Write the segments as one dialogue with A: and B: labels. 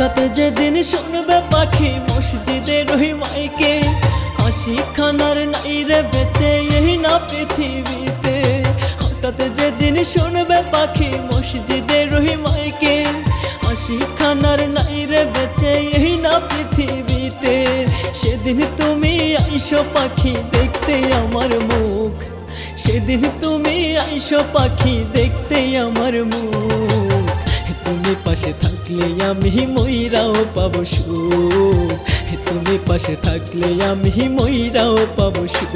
A: হঠাৎ যেদিন শুনবে পাখি মসজিদের ওই মাইকে, হাসি খানার নাই রে বেঁচে এই না পৃথিবীতে। হঠাৎ যেদিন শুনবে পাখি মসজিদের ওই মাইকে, হাসি খানার নাই রে বেঁচে এই না পৃথিবীতে। সেদিন তুমি আইসো পাখি দেখতে আমার মুখ, সেদিন তুমি আইসো পাখি দেখতে আমার মুখ। তুমি পাশে থাকলে আমি মইরাও পাবো সুখ, তুমি পাশে থাকলে আমি মইরাও পাবো সুখ।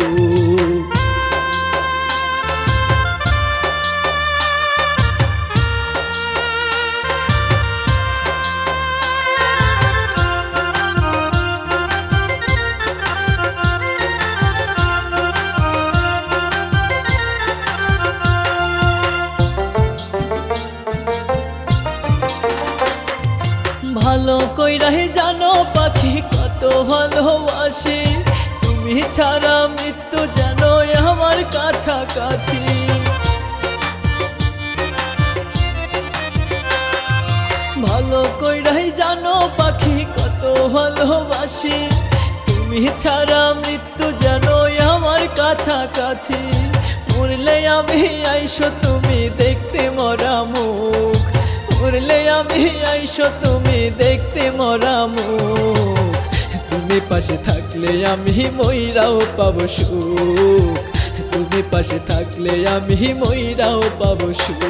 A: ভালো কইরাই জানো পাখি কত ভালোবাসি, তুমি ছাড়া মৃত্যু জানো আমার কাছাকাছি। ভালো কইরাই জানো পাখি কত ভালোবাসি, তুমি ছাড়া মৃত্যু জানো আমার কাছাকাছি। মরলে আমি আইসো তুমি দেখতে মরা মুখ, মরলে আমি আইসো তুমি দেখতে মরা মুখ। তুমি পাশে থাকলে আমি মইরাও পাবো সুখ, তুমি পাশে থাকলে আমি মইরাও পাবো সুখ।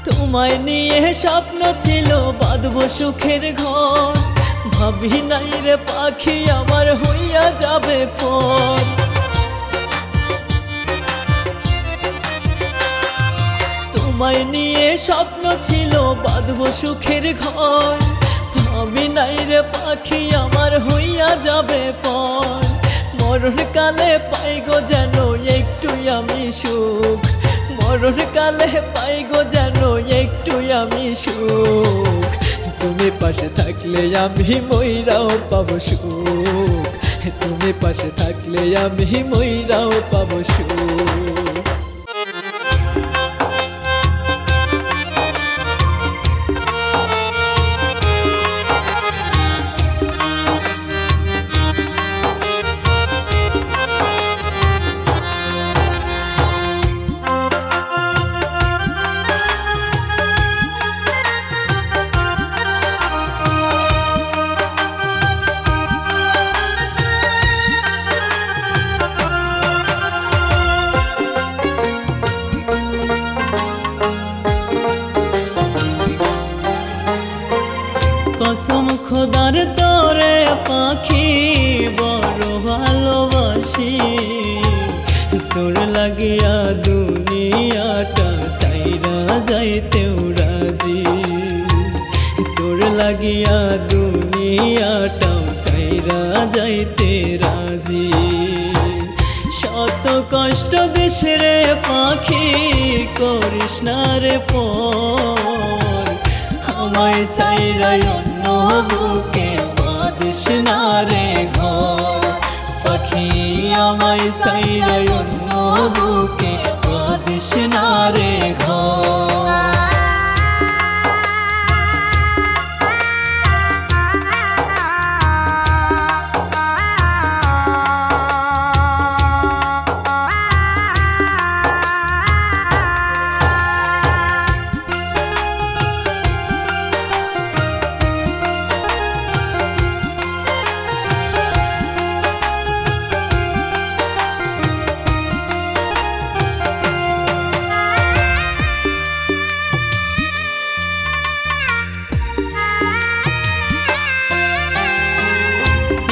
A: তোমায় নিয়ে স্বপ্ন ছিল বাঁধবো সুখের ঘর, ভাবি নাই রে পাখি আমার হইয়া যাবে পর। তোমায় নিয়ে স্বপ্ন ছিল বাঁধবো সুখের ঘর, ভাবি নাই রে পাখি আমার হইয়া যাবে পর। মরণকালে পাইগো যেন একটু আমি সুখ, মরণকালে পাইগো যেন একটু আমি সুখ। তুমি পাশে থাকলে আমি মইরাও পাবো সুখ, তুমি পাশে থাকলে আমি মইরাও পাবো সুখ। কসম খোদার তোরে পাখি বড় ভালোবাসি, তোর লাগিয়া দুনিয়াটা সাইরা যাইতেও রাজি, তোর লাগিয়া দুনিয়াটা সাইরা যাইতে রাজি। শত কষ্ট দেশরে পাখি করিস না রে পর, আমায় চাইরাই অন্য বুকে বাঁধিস না রে ঘর। পাখি আমায় চাইরাই অন্য বুকে বাঁধিস না রে ঘর।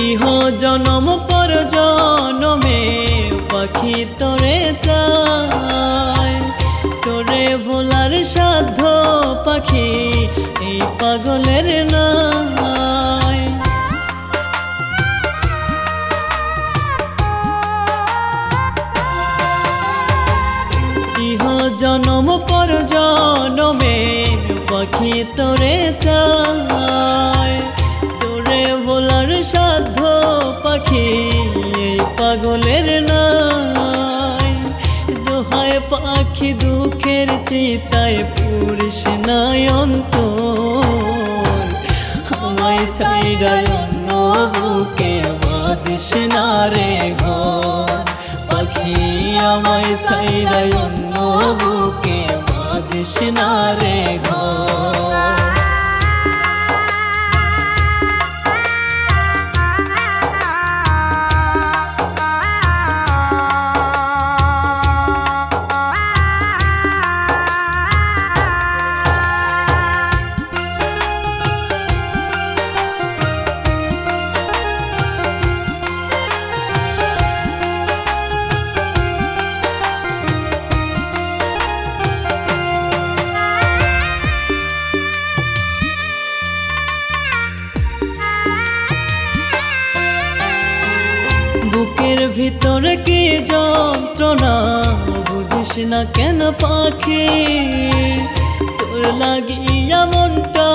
A: ইহ জনম পর জনমে পাখি তোরে চায়, তোরে ভোলার সাধ্য পাখি এই পাগলের নাই। জনমের পাখি তোরে চায়, তোরে ভোলার সাধ্য পাখি এই পাগলের নাই। দোহায় পাখি দুঃখের চিতায় পুরিস নাই অন্তর, আমায় ছাইরা অন্য বুকে বাঁধিস না রে ঘর। পাখি আমায় ছাইরা অন্য বুকে বাঁধিস না রে ঘর। বুকের ভিতর কি যন্ত্রণা বুঝিস না কেন পাখি, তোর লাগিয়া মনটা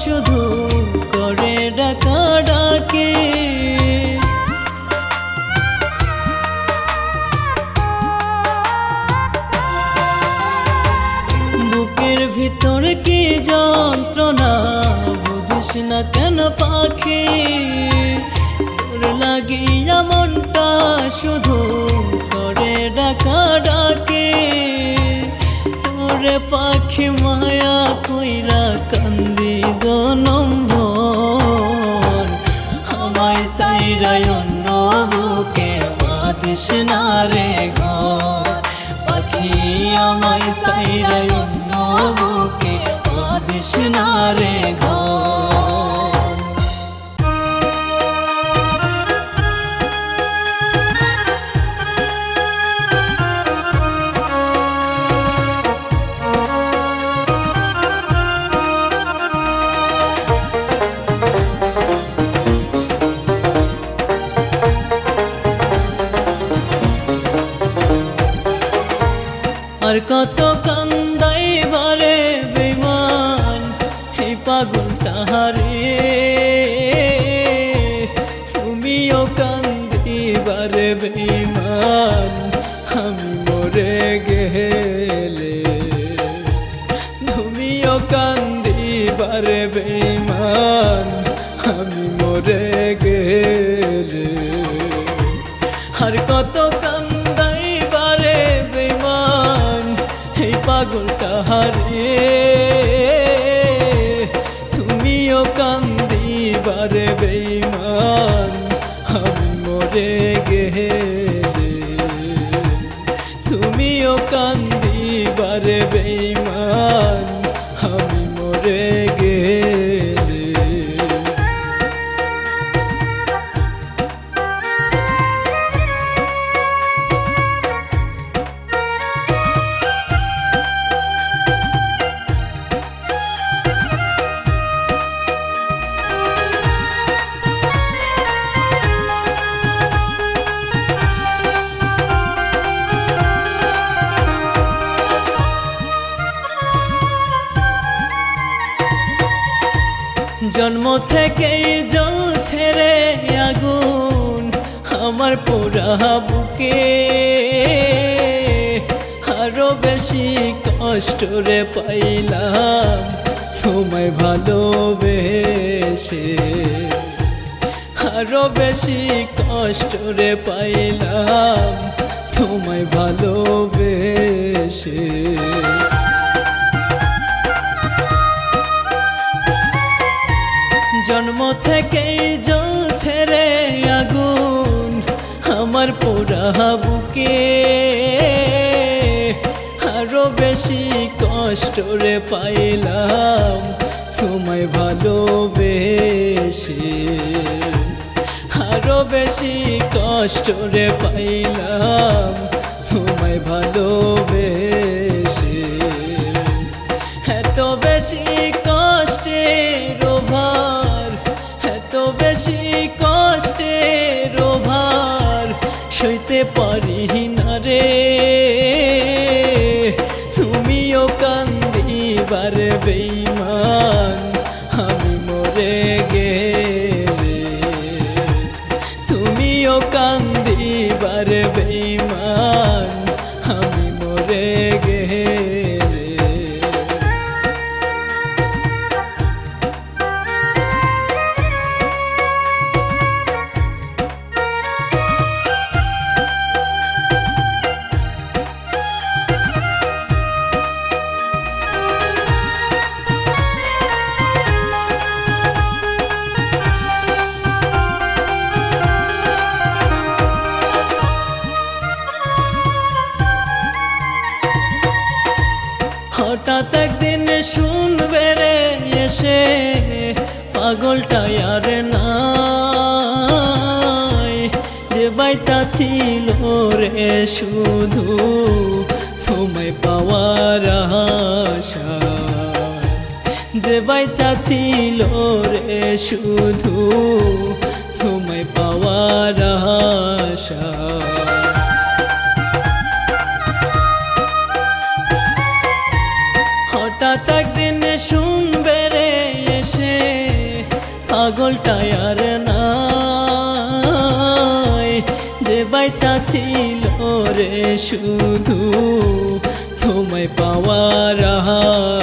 A: শুধু করে ডাকা ডাকি। বুকের ভিতর কি যন্ত্রণা বুঝিস না কেন পাখি, লাগিয়া মনটা শুধু করে ডাকা ডাকে। তোরে পাখি মায়া কইরা কান্দি জনম ভর, আমায় ছাইরা অন্য বুকে বাঁধিস না রে ঘর। পাখি আমায় ছাইরা অন্য বুকে বাঁধিস না রে ঘর। আর কত কান্দাইবারে বেঈমান এই পাগলটা হারে, তুমিও কান্দিবারে বেঈমান আমি মরে গেলে। তুমিও কান্দিবারে বেঈমান আমি মরে গেলে। আর কত কান্দাইবারে বেঈমান এই পাগলটা হারে, তুমিও কান্দিবারে বেঈমান আমি মরে গেলে। তুমিও কান্দিবারে বেঈমান আমি মরে গেলে। জন্ম থেকেই জ্বলছে রে আগুন আমার পোড়া বুকে, আরো বেশি কষ্ট রে পাইলাম তোমায় ভালোবেসে। আরো বেশি কষ্ট রে পাইলাম তোমায় ভালোবেসে। জন্ম থেকেই জ্বলছে রে আগুন আমার পোড়া বুকে, আরো বেশি কষ্ট রে পাইলাম তোমায় ভালোবেসে। আরো বেশি কষ্ট রে পাইলাম তোমায় ভালোবেসে। এত বেশি কষ্টের ভার, এত বেশি কষ্টের ভার সইতে পারি না রে। তুমিও কান্দ দেশে পাগলটাই আর নাই, যে বাইচা ছিল রে শুধু তোমায় পাওয়ার আশায়, যে বাইচা ছিল রে শুধু তোমায় পাওয়ার আশায়। হঠাৎ একদিন শুনবে রে এসে পাগলটাই আর নাই, যে বাইচা ছিল রে শুধু তোমায় পাওয়ার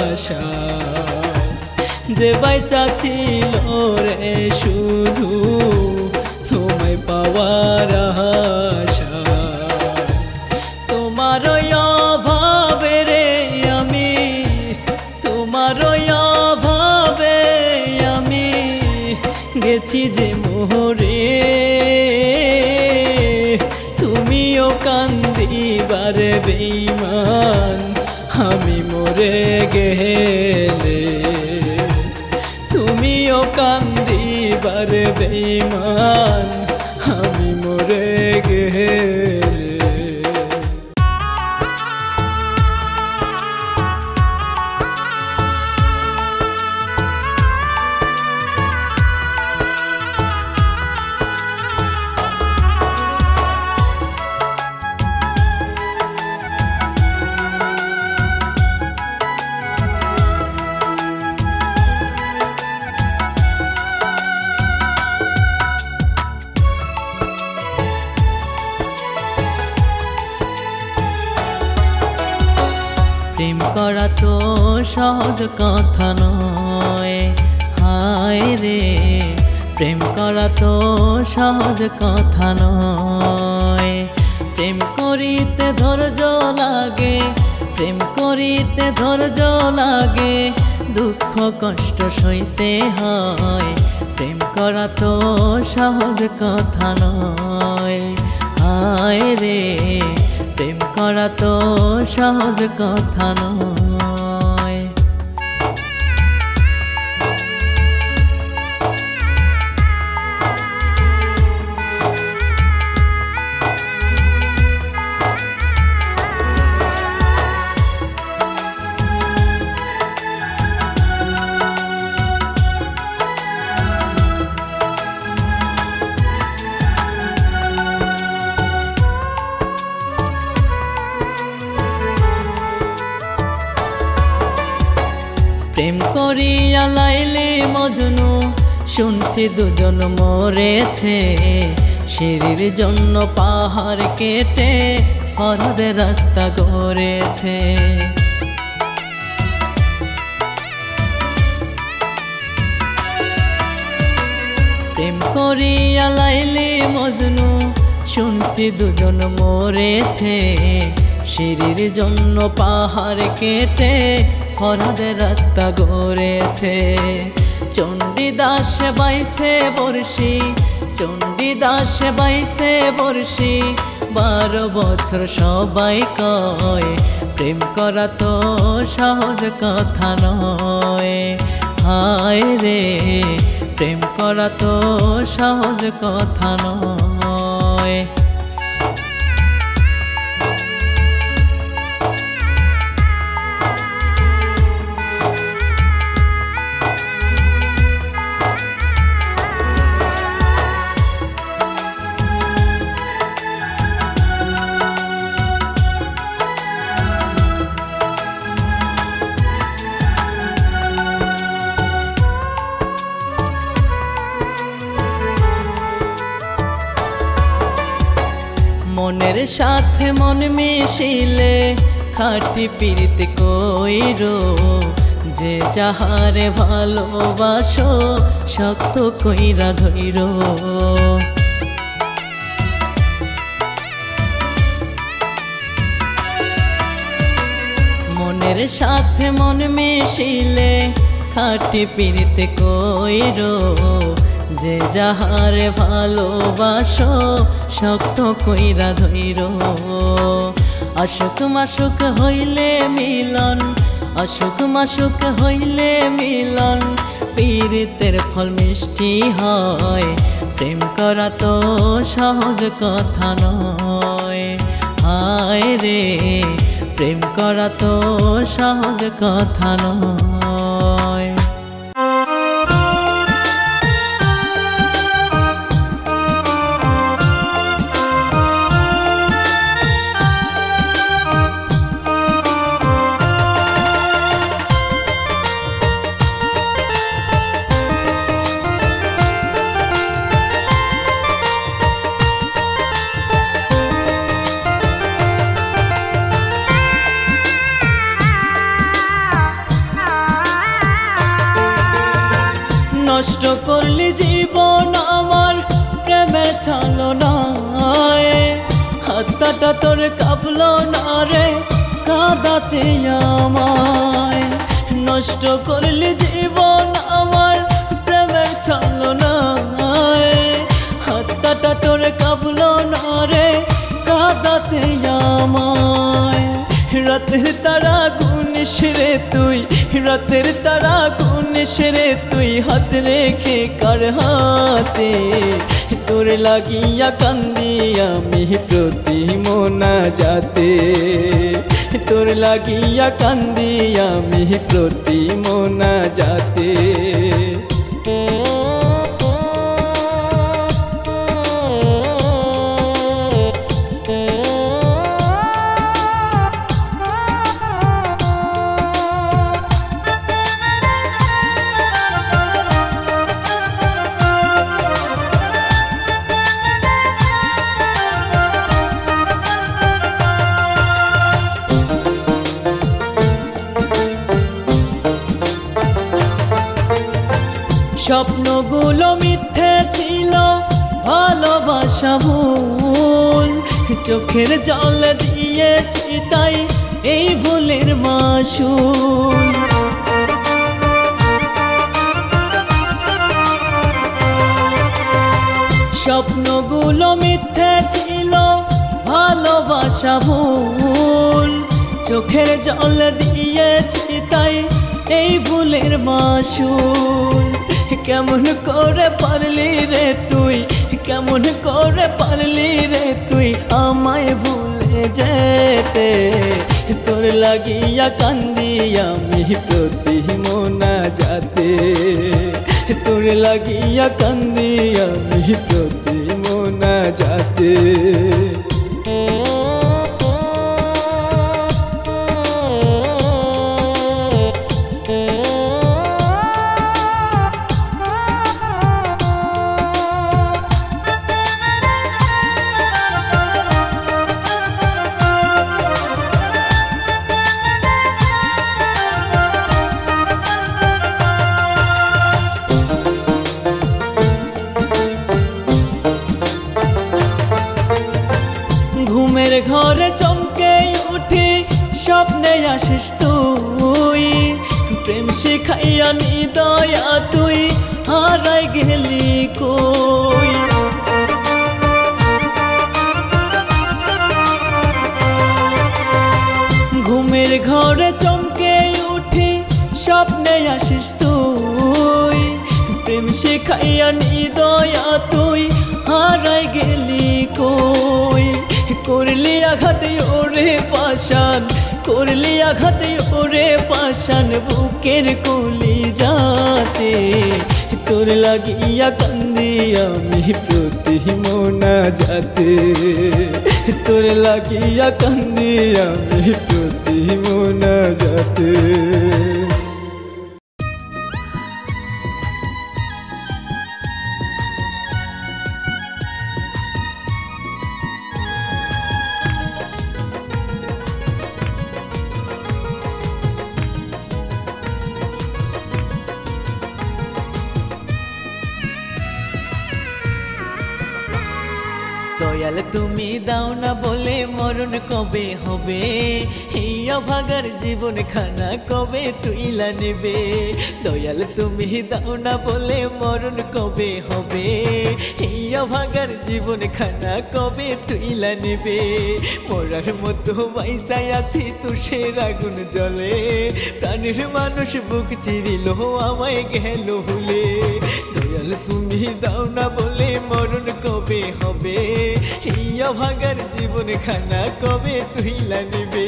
A: আশায়, যে বাইচা ছিল রে শুধু তোমায় পাওয়ার আশায়। তোমার অভাবে রে আমি, তোমার অভাবে আমি গেছি যে মোহরে, তুমিও কান্দিবার বেঈমান আমি মরে গেলে, তুমিও কান্দিবার বেঈমান আমি মরে গেলে। প্রেম করা তো সহজ কথা নয়, হায় রে প্রেম করা তো সহজ কথা নয়। প্রেম করিতে ধৈর্য লাগে, প্রেম করিতে ধৈর্য লাগে, দুঃখ কষ্ট সইতে হয়। প্রেম করা তো সহজ কথা নয়, হায় রে প্রেম করা তো সহজ কথা নয়। প্রেম করিয়া লাইলি মজনু শুনছি দুজন মরেছে, সিঁড়ির জন্য পাহাড় কেটে ফরহাদের রাস্তা গড়েছে। প্রেম করিয়া লাইলি মজনু শুনছি দুজন মরেছে, সিঁড়ির জন্য পাহাড় কেটে ফরহাদের রাস্তা গড়েছে। চণ্ডীদাস বাইছে বর্ষি, চণ্ডীদাস বাইছে বর্ষি, 12 বছর সবাই কয় প্রেম করা তো সহজ কথা নয়, হায় রে প্রেম করা তো সহজ কথা নয়। মনের সাথে মন মিশিলে খাটি প্রীতি কইরো, যে যাহারে ভালোবাসো শক্ত কইরা ধইরো। মনের সাথে মন মিশিলে খাটি প্রীতি কইরো, যে যাহারে ভালোবাসো শক্ত কইরা ধইরো। আশুক মাশুক হইলে মিলন, আশুক মাশুক হইলে মিলন, পীড়িতের ফল মিষ্টি হয়, প্রেম করা তো সহজ কথা নয়। হায় রে, প্রেম করা তো সহজ কথা নয়। নষ্ট করলি জীবন আমার প্রেমের ছলনায়, হাতটা তোর কাঁপলো না রে কাঁদাতে আমায়। নষ্ট করলি জীবন আমার প্রেমের ছলনায়, হাতটা তোর কাঁপলো না রে কাঁদাতে আমায়। রাতের তারা গুনিস রে তুই, রাতের তারা গুনিস রে তুই, হাত রেখে কার হাতে। তোর লাগিয়া কান্দি আমি প্রতি মোনাজাতে, তোর লাগিয়া কান্দি আমি প্রতি মোনাজাতে। স্বপ্নগুলো মিথ্যে ছিল, ভালোবাসা ভুল, চোখের জল দিয়েছি তাই এই ভুলের মাসুল। স্বপ্নগুলো মিথ্যে ছিল, ভালোবাসা ভুল, চোখের জল দিয়েছি তাই এই ভুলের মাসুল। কেমন করে পারলি রে তুই, কেমন করে পারলি রে তুই আমায় ভুলে যেতে। তোর লাগিয়া কান্দি আমি প্রতি মোনাজাতে, তোর লাগিয়া কান্দি আমি প্রতি মোনাজাতে। ঘুমের ঘরে চমকে উঠি স্বপ্নে আসিস তুই, প্রেম শিখাইয়া নিদয়া তুই হারাই গেলি কই। ঘুমের ঘরে চমকে উঠি স্বপ্নে আসিস তুই, প্রেম শিখাইয়া নিদয়া তুই হারাই গেলি কই। করলি আঘাতে ওরে পাষাণ, করলি আঘাতে ওরে পাষাণ বুকের কলি যাতে। তোর লাগিয়া কান্দি আমি প্রতি মোনাজাতে, তোর লাগিয়া কান্দি আমি প্রতি মোনাজাতে। দয়াল তুমি দাও না বলে মরণ কবে হবে, এই অভাগার জীবন খানা কবে তুইলা নেবে। দয়াল তুমি দাও না বলে মরণ কবে হবে, এই অভাগার জীবন খানা কবে তুইলা নেবে। মরার মতো বাইসাই আছি তুষের আগুন জ্বলে, প্রাণের মানুষ বুক চিরিল আমায় গেল ভুলে। দয়াল তুমি দাও না বলে মরণ কবে হবে, এই অভাগার জীবন খানা কবে তুইলা নিবে।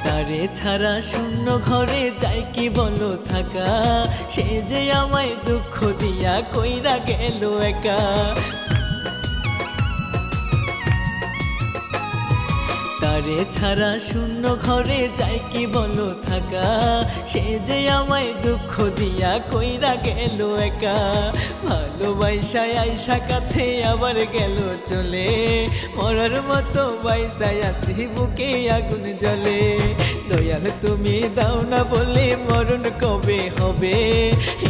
A: তারে ছাড়া শূন্য ঘরে যাই কি বলো থাকা, সে যে আমায় দুঃখ দিয়া কইরা গেল একা। তারে ছাড়া শূন্য ঘরে যাই কি বলো থাকা, সে যে আমায় দুঃখ দিয়া কইরা গেল একা। ভালোবাসায় আইসা কাছে আবার গেল চলে, মরার মতো বাইসায় আছি বুকে আগুন জ্বলে। দয়াল তুমি দাও না বলে মরণ কবে হবে,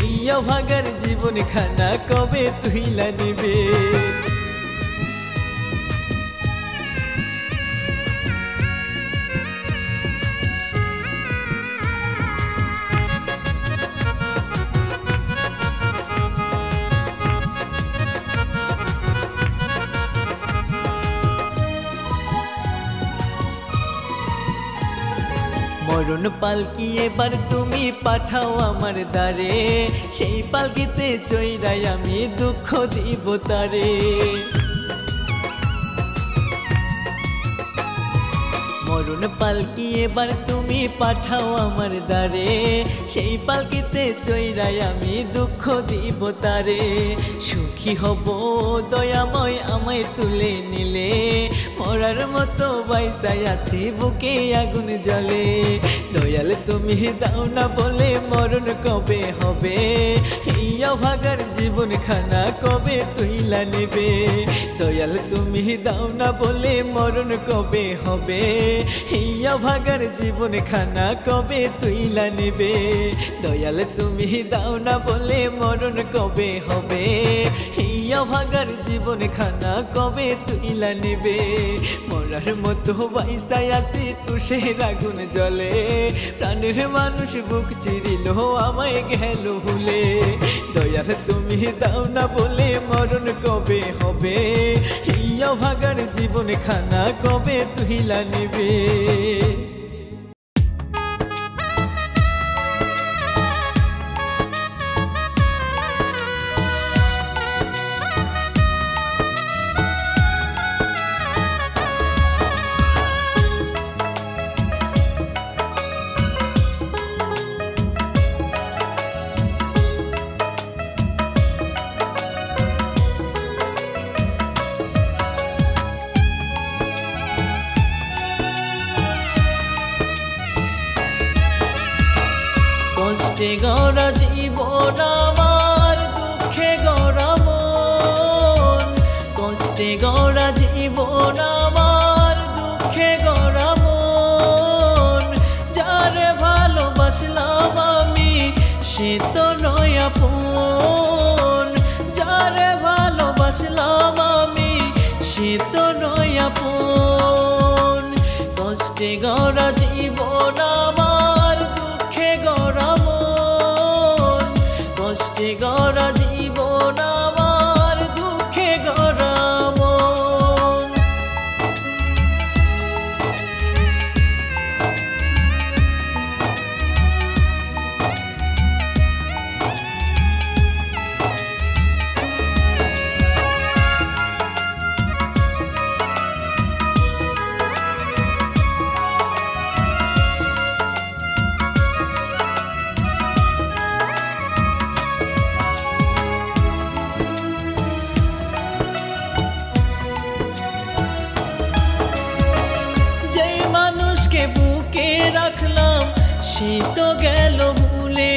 A: এই অভাগার জীবন খানা কবে তুইলা নিবে। মরণ পালকি এবার তুমি পাঠাও আমার দ্বারে, সেই পালকিতে চইরাই আমি দুঃখ দিব তারে। মরণ পালকি এবার তুমি পাঠাও আমার দ্বারে, সেই পালকিতে চইরাই আমি দুঃখ দিব তারে। সুখী হব দয়াময় আমায় তুলে নিলে, মরার মতো বাইসাই আছি বুকে আগুন জ্বলে। দয়াল তুমি দাও না বলে মরণ কবে হবে, এই অভাগার জীবন খানা কবে তুইলা নিবে। দয়াল তুমি দাও না বলে মরণ কবে হবে, এই অভাগার জীবন খানা কবে তুইলা নিবে। দয়াল তুমি দাও না বলে মরণ কবে হবে, এই অভাগার জীবন খানা কবে তুইলা নিবে। মরার মতো বাইসাই আছি তুষের আগুন জ্বলে, প্রাণের মানুষ বুক চিরিল আমায় গেল ভুলে। দয়াল তুমি দাও না বলে মরণ কবে হবে, এই অভাগার জীবন খানা কবে তুইলা নিবে। কষ্টে গড়া জীবন আমার দুঃখে গড়া মন, কষ্টে গড়া জীবন আমার দুঃখে গড়া মন। যারে ভালোবাসলাম আমি সে তো নয় আপন, যারে ভালোবাসলাম আমি সে তো নয় আপন। কষ্টে গড়া জীবন আমার দুঃখে গড়া মন, কষ্টে গড়া জীবন আমার দুঃখে গড়া মন। বুকে রাখলাম সে তো গেল ভুলে,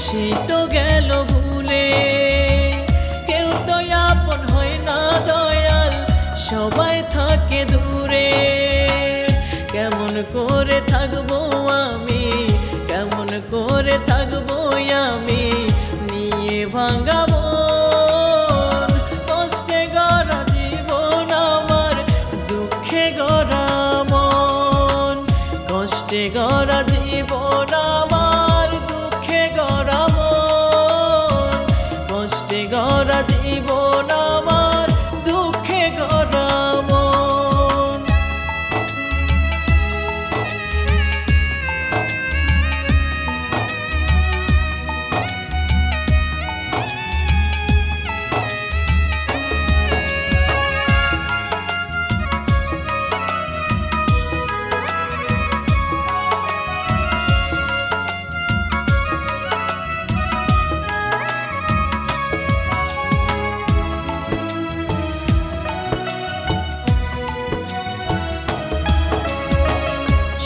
A: সেই তো গেল ভুলে। কেউ তো আপন হয় না দয়াল, সবাই থাকে দূরে। কেমন করে থাকবো আমি, কেমন করে থাকবো আমি নিয়ে ভাঙা মন। কষ্টে গড়া জীবন আমার, দুঃখে গড়া মন। কষ্টে গড়া জীবন আমার, দুঃখে গড়া মন। কষ্টে গড়া জীবন আমার, দুঃখে গড়া মন।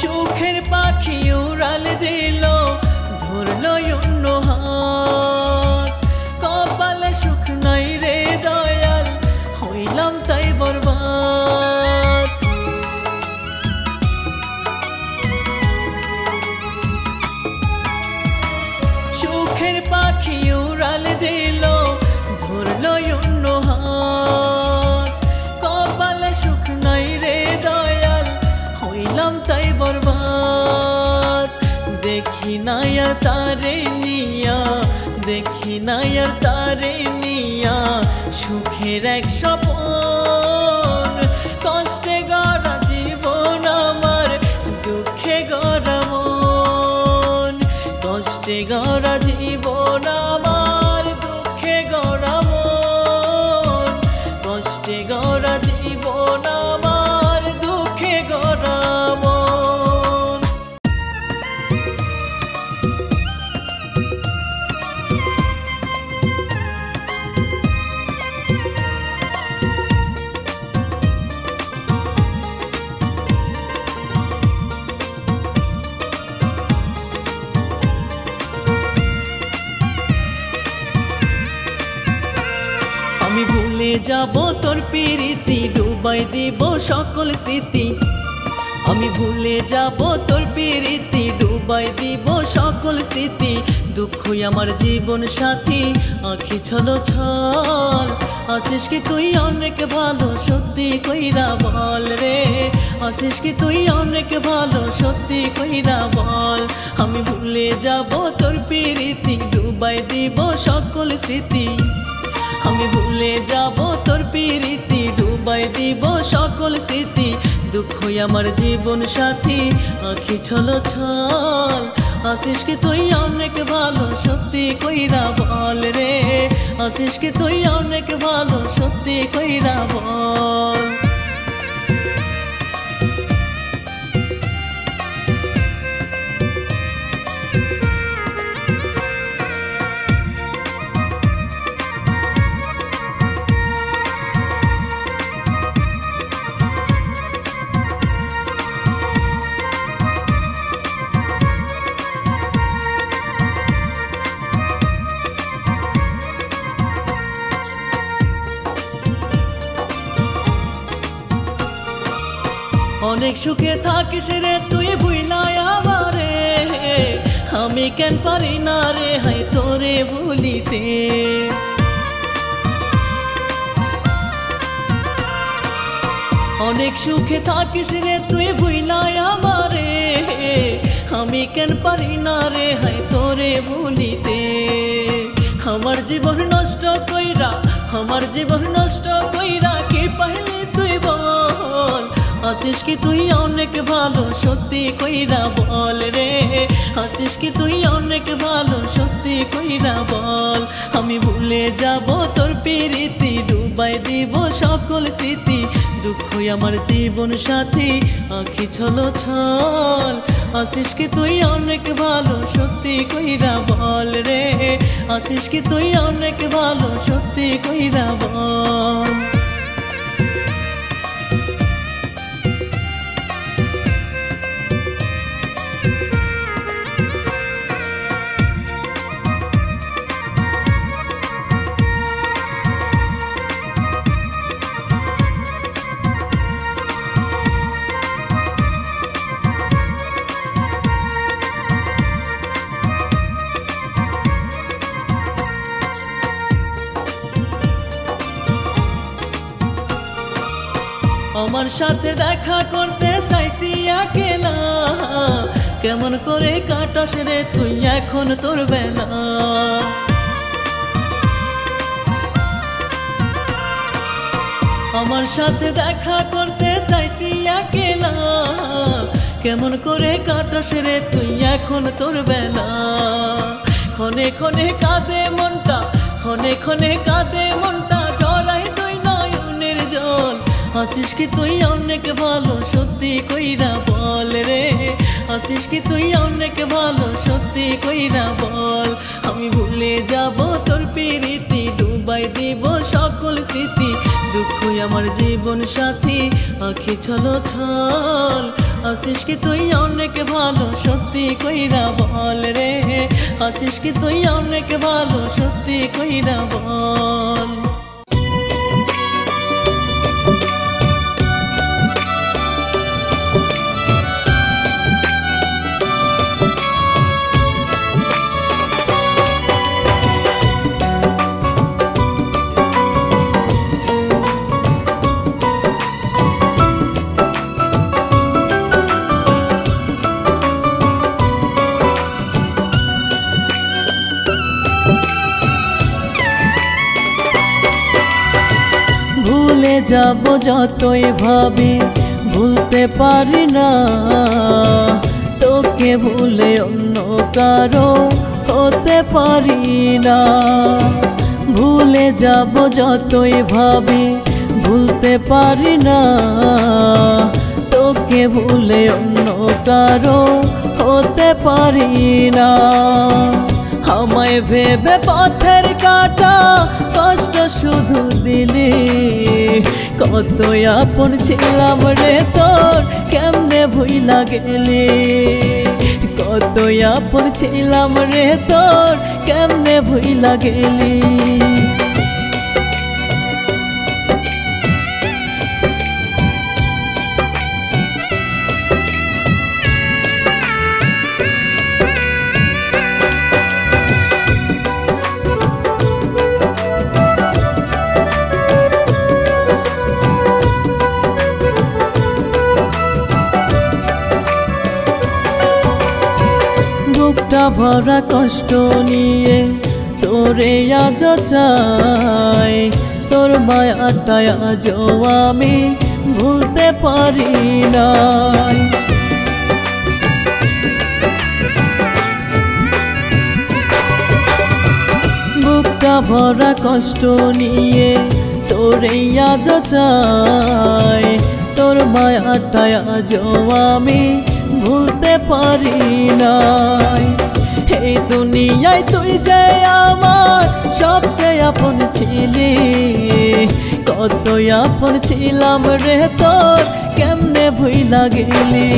A: সুখের পাখি উড়াল দিল, ধরলো অন্য হাত। কপালে সুখ নাই রে দয়াল, হইলাম তাই বরবাদ। সুখের পাখি উড়াল দিল, ধরলো অন্য হাত। কপালে সুখ নাই রে দয়াল, হইলাম তাই বরবাদ। দেখি না আর তারে নিয়া, দেখি না আর তারে নিয়া সুখের এক স্বপন। কষ্টে গড়া জীবন আমার, দুঃখে গড়া মন। কষ্টে গড়া জীবন আমার, দুঃখে গড়া মন। কষ্টে গড়া জীবন আমার, দুঃখে গড়া মন। আমি ভুলে যাব তোর প্রীতি, ডুবাই দিব সকল স্মৃতি। আমি ভুলে যাব তোর প্রীতি, ডুবাই দিব সকল স্মৃতি। দুঃখই আমার জীবন সাথী, আঁখি ছলো ছল। আসিস কি তুই অনেক ভালো, সত্যি কইরা বল রে। আসিস কি তুই অনেক ভালো, সত্যি কইরা বল। আমি ভুলে যাব তোর প্রীতি, ডুবাই দিব সকল স্মৃতি। আমি ভুলে যাব তোর প্রীতি, ডুবাই দিব সকল স্মৃতি। দুঃখই আমার জীবন সাথী, আঁখি ছলো ছল। আসিস কি তুই অনেক ভালো, সত্যি কইরা বল রে। আসিস কি তুই অনেক ভালো, সত্যি কইরা বল। অনেক সুখে থাকিস রে তুই ভুইলাই আমারে, আমি কেন পারি না রে হাই তোরে ভুলিতে। অনেক সুখে থাকিস রে তুই ভুইলাই আমারে, আমি কেন পারি না রে হাই তোরে ভুলিতে। আমার জীবন নষ্ট কইরা, আমার জীবন নষ্ট কইরা কি পাইলি তুই বল। আসিস কি তুই অনেক ভালো, সত্যি কইরা বল রে। আসিস কি তুই অনেক ভালো, সত্যি কইরা বল। আমি ভুলে যাব তোর প্রীতি, ডুবাই দিব সকল স্মৃতি। দুঃখই আমার জীবন সাথী, আঁখি ছলো ছল। আসিস কি তুই অনেক ভালো, সত্যি কইরা বল রে। আসিস কি তুই অনেক ভালো, সত্যি কইরা বল। সাথে দেখা করতে চাইতি একলা, কেমন করে কাটাস রে তুই এখন তোর বেলা। আমার সাথে দেখা করতে চাইতি একলা, কেমন করে কাটাস রে তুই এখন তোর বেলা। ক্ষণে ক্ষণে কাঁদে মনটা, ক্ষণে ক্ষণে কাঁদে মনটা, ঝরাই তুই নয়নের জল। হাসিস কি তুই অনেক ভালো সত্যি কইরা বল রে, হাসিস কি তুই অনেক ভালো সত্যি কইরা বল। আমি ভুলে যাব তোর প্রীতি, ডুবাই দিব সকল স্মৃতি, দুঃখই আমার জীবন সাথী আঁখি ছলো ছল। হাসিস কি তুই অনেক ভালো সত্যি কইরা বল রে, হাসিস কি তুই অনেক ভালো সত্যি কইরা বল। ভুলে যাব যতই ভাবি ভুলতে পারি না, তোকে ভুলে অন্য কারো হতে পারি না। ভুলে যাব যতই ভাবি ভুলতে পারি না, তোকে ভুলে অন্য কারো হতে পারি না। আমায় ভেবে পথের কাটা কষ্ট শুধু দিলি, কত আপন ছিলাম রে তোর কেমনে ভুইলা গেলি। কত আপন ছিলাম রে তোর কেমনে ভুইলা গেলি। বুকটা ভরা কষ্ট নিয়ে তোরে আজ চাই, তোর মায়াটা আজও আমি ভুলতে পারি নাই। বুকটা ভরা কষ্ট নিয়ে তোরে আজ চাই, তোর মায়াটা আজও আমি ভুলতে পারি নাই। এই দুনিয়ায় তুই যে আমার সবচেয়ে আপন ছিলি, কত আপন ছিলাম রে তোর কেমনে ভুইলা গেলি।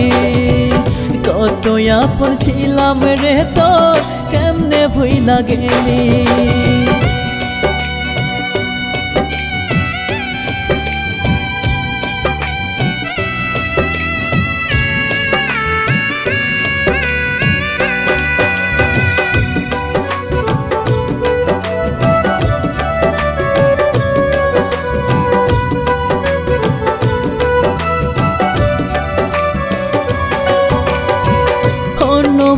A: কত আপন ছিলাম রে তোর কেমনে ভুইলা গেলি।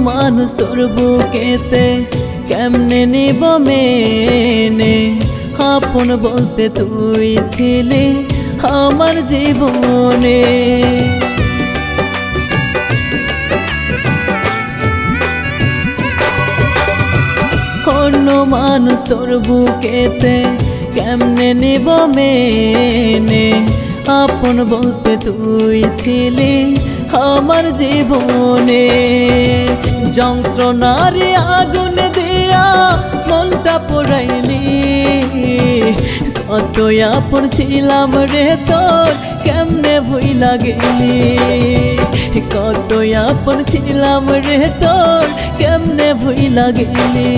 A: মানুষ তোর বুকেতে কেমনে নিব মেনে, আপন বলতে তুই ছিলি আমার জীবনে। অন্য মানুষ তোর বুকেতে কেমনে নিব মেনে, আপন বলতে তুই ছিলি আমার জীবনে। যন্ত্রণার আগুন দিয়া মনটা পোড়াইলি, কত আপন ছিলাম রে তোর কেমনে ভুইলা গেলি। কত আপন ছিলাম রে তোর কেমনে ভুইলা গেলি।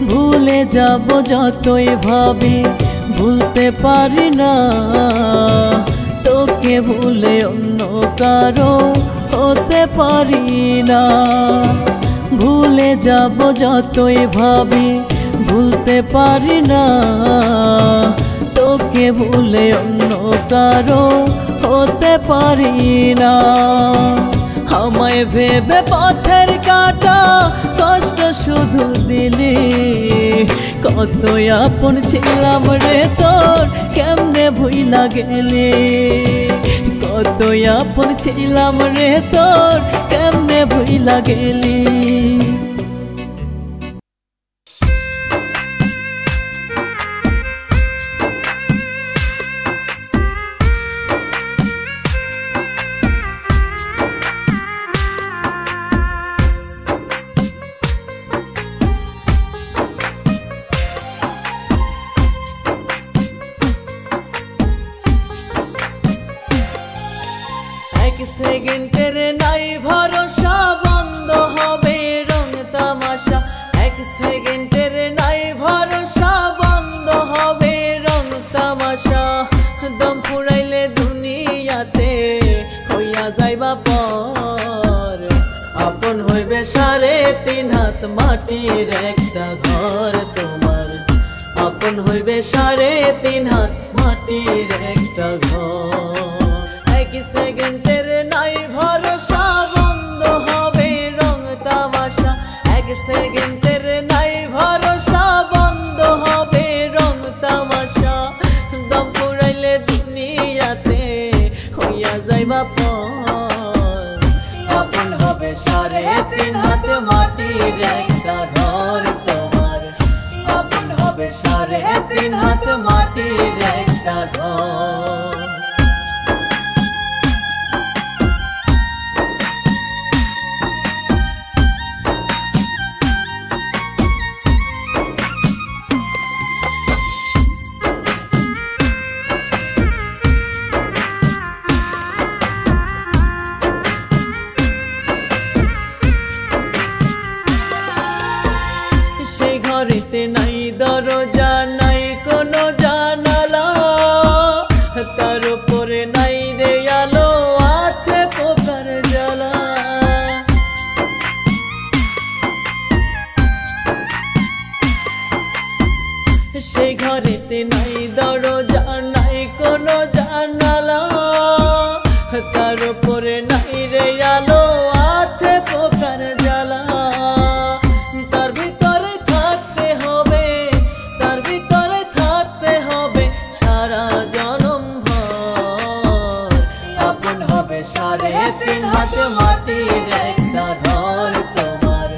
A: ভুলে যাব যতই ভাবি ভুলতে পারি না, তোকে ভুলে অন্য কারো হতে পারি না। ভুলে যাব যতই ভাবি ভুলতে পারি না, তোকে ভুলে অন্য কারো হতে পারি না। আমায় ভেবে পথের কাটা কষ্ট শুধু দিলি, কত আপন ছিলাম রে তোর কেমনে ভুইলা গেলি, কত আপন ছিলাম রে তোর কেমনে ভুইলা গেলি। সেকেন্ডের নাই ভরসা বন্ধ হবে রং তামাশা, এক সেকেন্ডের নাই ভরসা বন্ধ হবে রং তামাশা। দম ফুরাইলে দুনিয়াতে হইয়া যাইবা পর, আপন হইবে 3.5 হাত মাটির একটা ঘর তোমার, আপন হইবে 3.5 হাত মাটির একটা ঘর। এক সেকেন্ডের নাই ভরসা বন্ধ হবে রং তামাশা, এক সেকেন্ডের নাই ভরসা বন্ধ হবে রং তামাশা। দম ফুরাইলে দুনিয়াতে হইয়া যাইবা পর, আপন হবে 3.5 হাত মাটির একটা ঘর তোমার, আপন হবে 3.5 হাত মাটির একটা ঘর। ঘরেতে নাই দরজা নাই কোনো জানালা, তার উপরে নাই রে আলো আছে পোকার জ্বালা। সেই ঘরেতে নাই দরজা নাই কোনো জানালা, তার উপরে নাই রে আলো আছে পোকার জ্বালা। তার ভিতরে থাকতে হবে, তার ভিতরে থাকতে হবে সারা জনম ভর, আপন হবে 3.5 হাত মাটির একটা ঘর তোমার,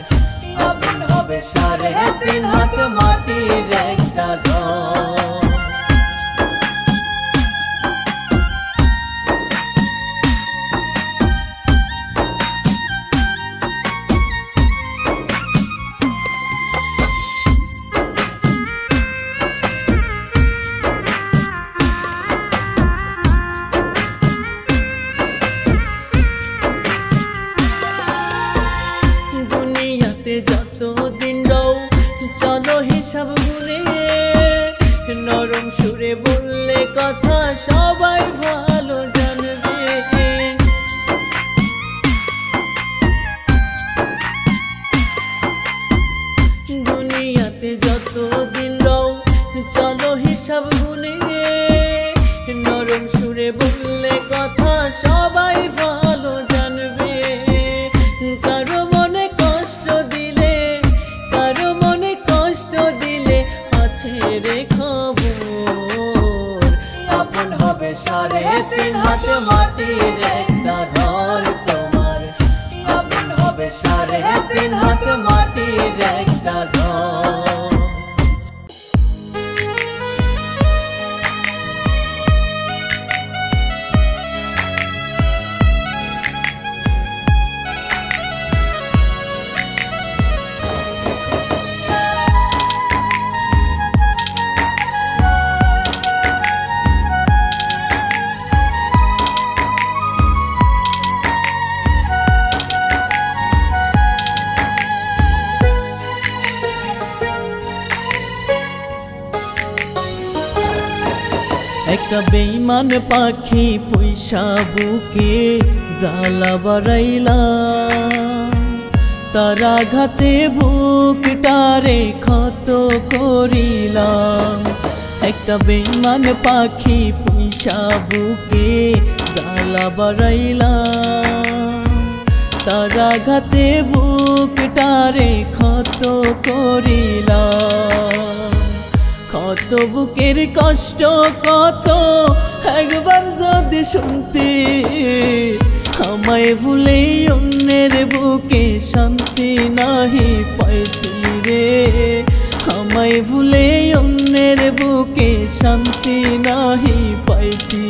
A: আপন হবে 3.5 হাত মাটির একটা ঘর। যতদিন রও চলো হিসাব গুনে, নরম সুরে বললে কথা সবাই ভালো জানবে। দুনিয়াতে যতদিন রও চলো হিসাব গুনে, নরম সুরে বললে কথা সবাই ভালো জানবে। কারো মনে কষ্ট দিলে, কারো মনে কষ্ট দিলে আছে রে খবর, আপন হবে 3.5 হাত মাটির একটা ঘর তোমার, আপন হবে 3.5 হাত মাটির একটা ঘর। একটা বেঈমান পাখি পয়সা বুকে জ্বালা বাড়াইলা, তার আঘাতে বুকটারে ক্ষত করিলাম। একটা বেঈমান পাখি পয়সা বুকে জ্বালা বাড়াইলাম তার আঘাতে বুকটারে ক্ষত করিলাম কত বুকের কষ্ট কত একবার যদি শুনতে আমায় ভুলে অন্যের বুকে শান্তি নাহি পাইতি রে আমায় ভুলে অন্যের বুকে শান্তি নাহি পাইতি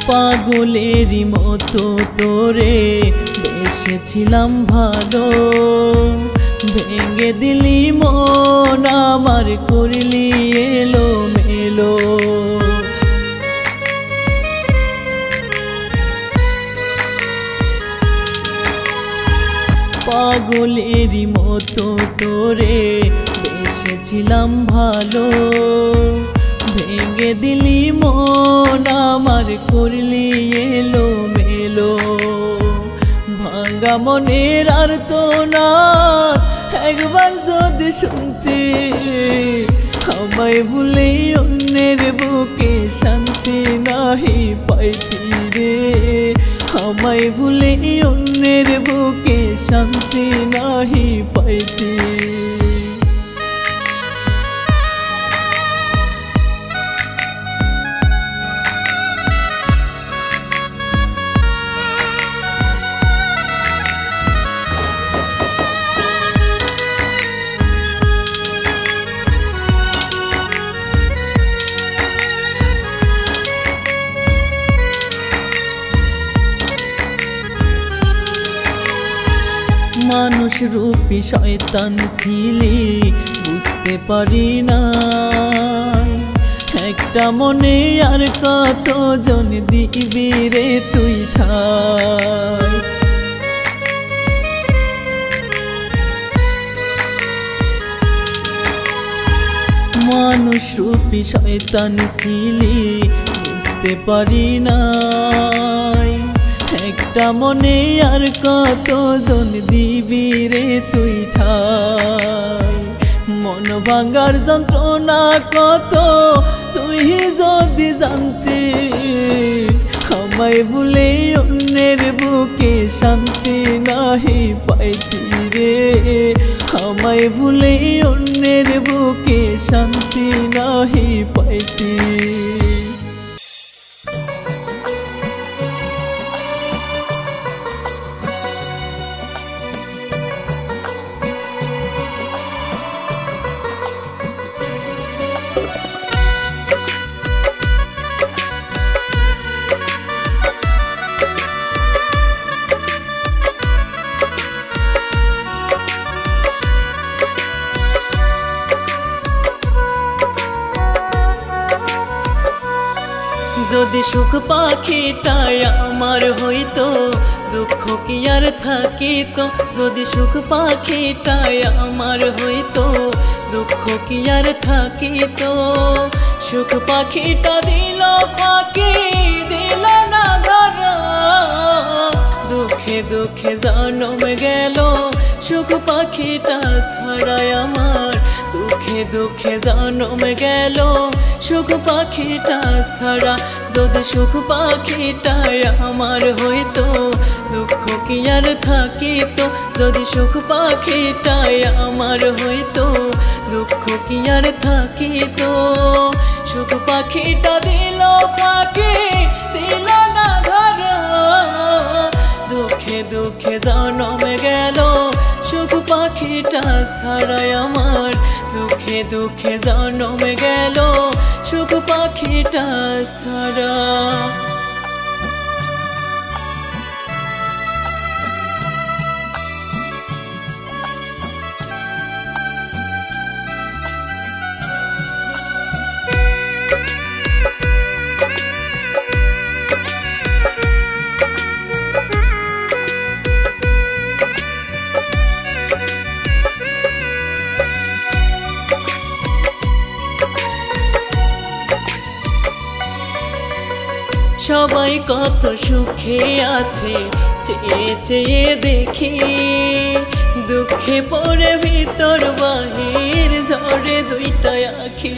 A: পাগলেরই মতো তোরে বেসেছিলাম ভালো ভেঙে দিলি মন আমার করলি এলো মেলো পাগলেরই মতো তোরে বেসেছিলাম ভালো ভেঙে দিলি মন আমার করলি এলো মেলো ভাঙা মনের আর তো না একবার যদি শুনতে আমায় ভুলে অন্যের বুকে শান্তি নাহি পাইতি রে আমায় ভুলে অন্যের বুকে শান্তি নাহি পাইতি মানুষ রূপী শয়তান ছিলি বুঝতে পারি না একটা মনে আর কত জন দিবি রে তুই ঠাই মানুষ রূপী শয়তান ছিলি বুঝতে পারি না একটা মনে আর কত জন দিবি রে তুই ঠাই মন ভাঙার যন্ত্রণা কত তুই যদি জানতে আমায় ভুলে অন্যের বুকে শান্তি নাহি পাইতি রে আমায় ভুলে অন্যের বুকে শান্তি নাহি পাইতি যদি সুখ পাখিটাই আমার হইতো দুঃখ কি আর থাকিতো যদি সুখ পাখিটাই আমার হইতো দুঃখ কি আর থাকিতো সুখ পাখিটা দিল ফাঁকি দিল না ধরা দুঃখে দুঃখে জন্ম গেল সুখ পাখিটা ছাড়াই আমার দুঃখে দুঃখে জন্ম গেল সুখ পাখিটা ছাড়া যদি সুখ পাখিটাই আমার হইতো দুঃখ কি আর থাকিতো যদি সুখ পাখিটাই আমার হইতো দুঃখ কি আর থাকিতো সুখ পাখিটা দিল ফাঁকি দিল না ধরা দুঃখে দুঃখে জন্ম গেল সুখ পাখিটা ছাড়াই আমার দুঃখে দুঃখে জন্ম গেল সুখ পাখিটা ছাড়া কত সুখে আছে চেয়ে চেয়ে দেখি, দুঃখে পড়ে ভিতর বাহির ঝরে দুইটা আঁখি।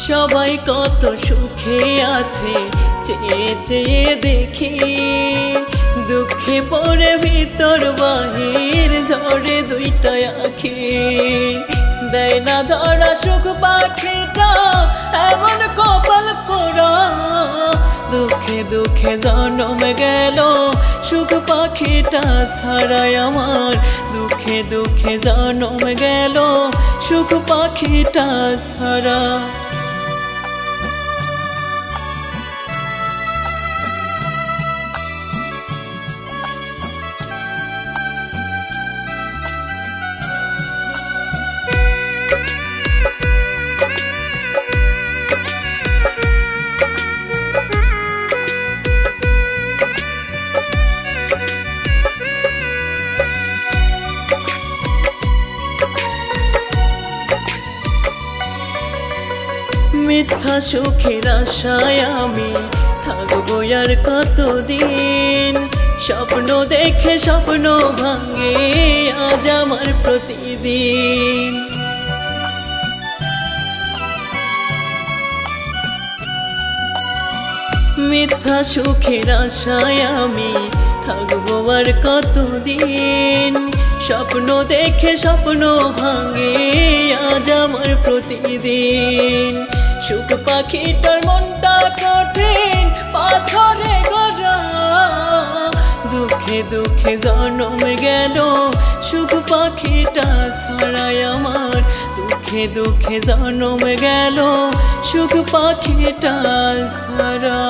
A: সবাই কত সুখে আছে চেয়ে চেয়ে দেখি, দুঃখে পড়ে ভিতর বাহির ঝরে দুইটা আঁখি। দেয় না ধরা সুখ পাখিটা এমন কপাল পোড়া, দুঃখে দুঃখে জন্ম গেল সুখ পাখিটা ছাড়াই আমার, দুঃখে দুঃখে জন্ম গেল সুখ পাখিটা ছাড়া। মিথ্যা সুখের আশায় আমি থাকবো আর কতদিন, স্বপ্ন দেখে স্বপ্ন ভাঙে আজ আমার প্রতিদিন। মিথ্যা সুখের আশায় আমি থাকবো আর কতদিন, স্বপ্ন দেখে স্বপ্ন ভাঙে আজ আমার প্রতিদিন। সুখ পাখিটার মনটা কঠিন পাথরে গড়া, দুঃখে দুঃখে জন্ম গেল সুখ পাখিটা ছাড়াই আমার, দুঃখে দুঃখে জন্ম গেল সুখ পাখিটা ছাড়া।